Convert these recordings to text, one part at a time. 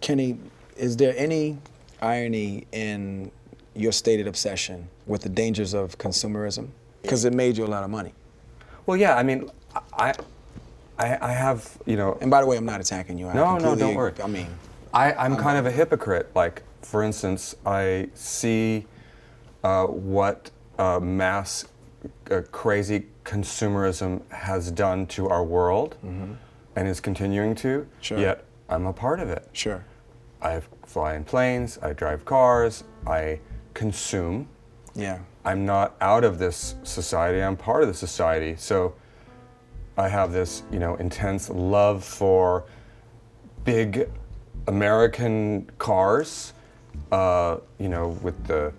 Kenny, is there any irony in your stated obsession with the dangers of consumerism? Because it made you a lot of money. Well, yeah, I mean, I have, you know. And by the way, I'm not attacking you. No, don't worry. I mean, I'm kind of a hypocrite. Like, for instance, I see what mass crazy consumerism has done to our world and is continuing to, yet I'm a part of it. Sure. I fly in planes, I drive cars, I consume. Yeah. I'm not out of this society, I'm part of the society. So I have this, you know, intense love for big American cars, you know, with the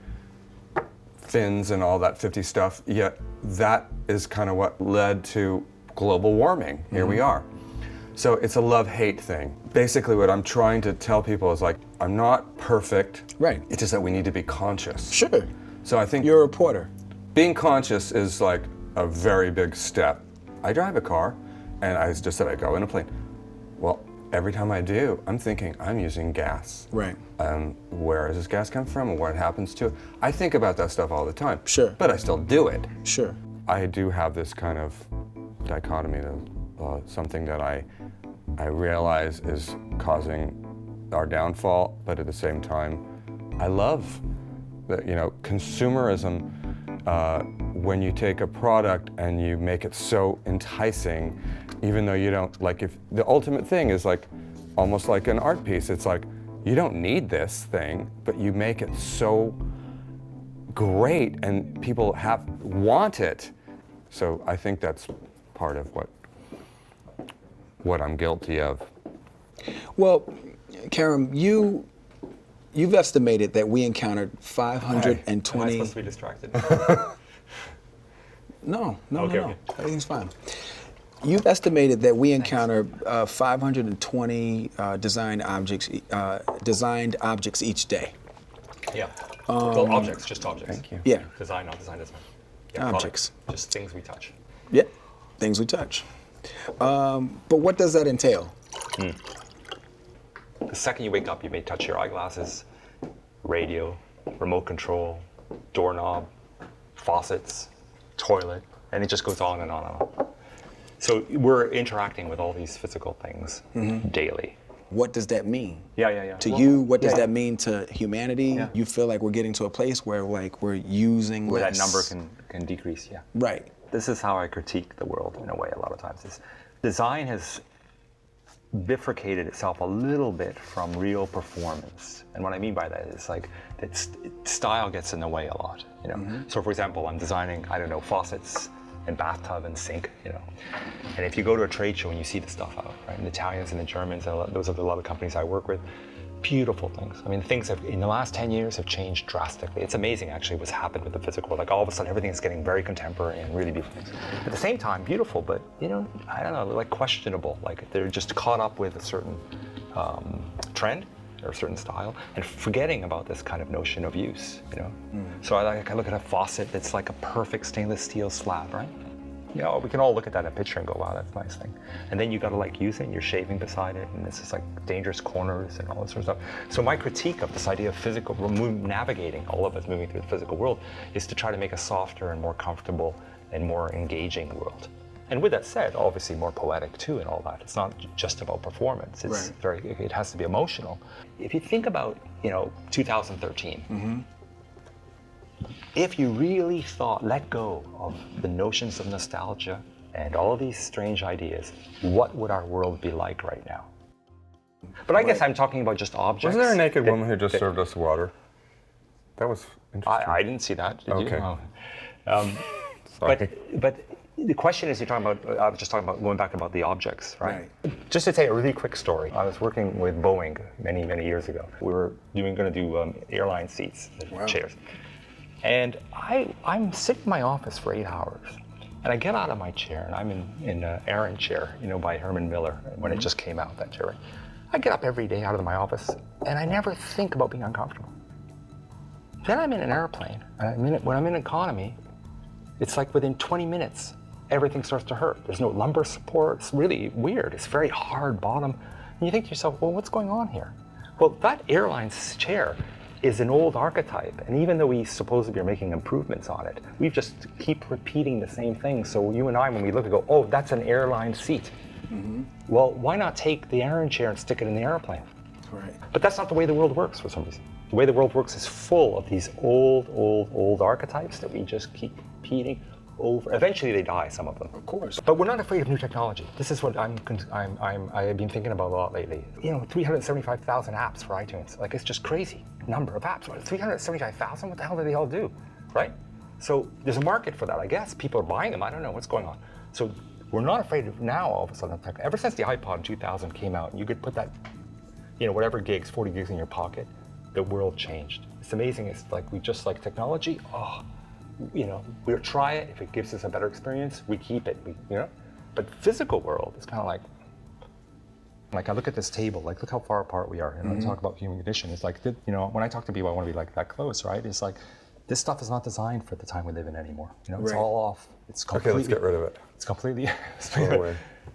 fins and all that 50 stuff, yet that is kind of what led to global warming. Here we are. So it's a love-hate thing. Basically what I'm trying to tell people is like, I'm not perfect. Right. It's just that we need to be conscious. Sure. So I think You're a reporter. being conscious is like a very big step. I drive a car, and I just said I go in a plane. Well, every time I do, I'm thinking I'm using gas. Right. Where does this gas come from and what happens to it? I think about that stuff all the time. Sure. But I still do it. Sure. I do have this kind of dichotomy of something that I realize is causing our downfall, but at the same time, I love that, you know, consumerism, when you take a product and you make it so enticing, even though you don't, like, if the ultimate thing is like, almost like an art piece, it's like, you don't need this thing, but you make it so great and people want it. So I think that's part of what I'm guilty of. Well, Karim, you've estimated that we encountered 520. Am I supposed to be distracted? No, Okay. Everything's fine. You've estimated that we encounter 520 designed objects each day. Yeah. Well, objects, just objects. Thank you. Yeah. Design, not design. Objects. Product, just things we touch. Yeah. Things we touch. But what does that entail? The second you wake up, you may touch your eyeglasses, radio, remote control, doorknob, faucets, toilet, and it just goes on and on and on. So we're interacting with all these physical things daily. What does that mean? Yeah. To you, what does that mean to humanity? Yeah. You feel like we're getting to a place where like we're using where less. that number can decrease, yeah. Right. This is how I critique the world in a way a lot of times. Design has bifurcated itself a little bit from real performance. And what I mean by that is like, style gets in the way a lot, you know? So for example, I'm designing, I don't know, faucets and bathtub and sink, you know? And if you go to a trade show and you see the stuff out, right? And the Italians and the Germans, and those are a lot of companies I work with, beautiful things. I mean, things have, in the last 10 years, have changed drastically. It's amazing, actually, what's happened with the physical world. Like, all of a sudden, everything is getting very contemporary and really beautiful things. At the same time, beautiful, but, you know, I don't know, like questionable. Like, they're just caught up with a certain trend or a certain style and forgetting about this kind of notion of use, you know? So I look at a faucet that's like a perfect stainless steel slab, right? You know, we can all look at that in a picture and go, wow, that's a nice thing. And then you got to like use it and you're shaving beside it and it's just like dangerous corners and all this sort of stuff. So my critique of this idea of physical, navigating, all of us moving through the physical world, is to try to make a softer and more comfortable and more engaging world. And with that said, obviously more poetic too and all that. It's not just about performance. It's it has to be emotional. If you think about, you know, 2013, if you really let go of the notions of nostalgia and all of these strange ideas, what would our world be like right now? But I guess I'm talking about just objects. Wasn't there a naked woman who just served us water? That was interesting. I didn't see that. Did Okay. you? Oh. Sorry. But the question is, I was just talking about, going back about the objects, right? Just to tell you a really quick story. I was working with Boeing many, many years ago. We were going to do airline seats, chairs. And I'm sitting in my office for 8 hours. And I get out of my chair, and I'm in an Aaron chair, you know, by Herman Miller, when it just came out, that chair. Right? I get up every day out of my office, and I never think about being uncomfortable. Then I'm in an airplane. When I'm in economy, it's like within 20 minutes, everything starts to hurt. There's no lumbar support. It's really weird. It's very hard bottom. And you think to yourself, well, what's going on here? Well, that airline's chair is an old archetype, and even though we supposedly are making improvements on it, we just keep repeating the same thing. So you and I, when we look and go, oh, that's an airline seat. Well, why not take the Aran chair and stick it in the airplane? Right. But that's not the way the world works for some reason. The way the world works is full of these old archetypes that we just keep repeating over. Eventually they die, some of them. Of course. But we're not afraid of new technology. This is what I have been thinking about a lot lately. 375,000 apps for iTunes. Like, it's just crazy number of apps. 375,000? What the hell do they all do, right? So there's a market for that, I guess. People are buying them. I don't know what's going on. So we're not afraid of now all of a sudden. Ever since the iPod in 2000 came out, you could put that, whatever gigs, 40 gigs in your pocket, the world changed. It's amazing. It's like we just like technology. We'll try it. If it gives us a better experience, we keep it. But the physical world is kind of like I look at this table. Like, look how far apart we are. I talk about human condition. It's like, when I talk to people, I want to be like that close, right? It's like, this stuff is not designed for the time we live in anymore. It's all off. It's completely. Okay, let's get rid of it. It's completely.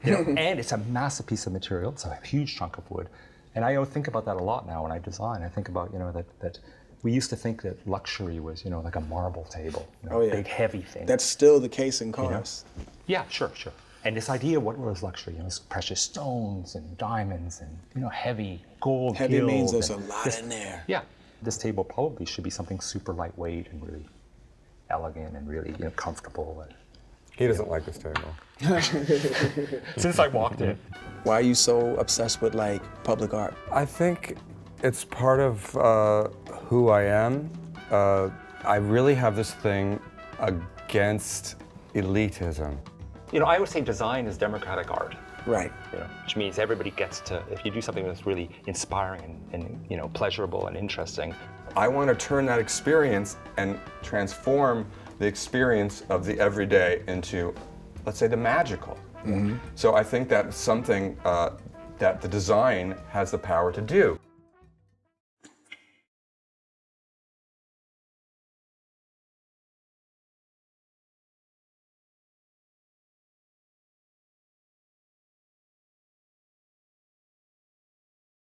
And it's a massive piece of material. It's a huge chunk of wood. And I think about that a lot now when I design. I think about that we used to think that luxury was like a marble table, big heavy thing. That's still the case in cars. Yeah, sure. And this idea of what was luxury, precious stones and diamonds and heavy gold. Heavy gills means there's a and lot in there. Yeah, this table probably should be something super lightweight and really elegant and really comfortable. He doesn't like this table. Since I walked in. Why are you so obsessed with public art? I think it's part of who I am. I really have this thing against elitism. I would say design is democratic art. Right. Which means everybody gets to, if you do something that's really inspiring and pleasurable and interesting. I want to turn that experience and transform the experience of the everyday into, let's say, the magical. So I think that's something that the design has the power to do.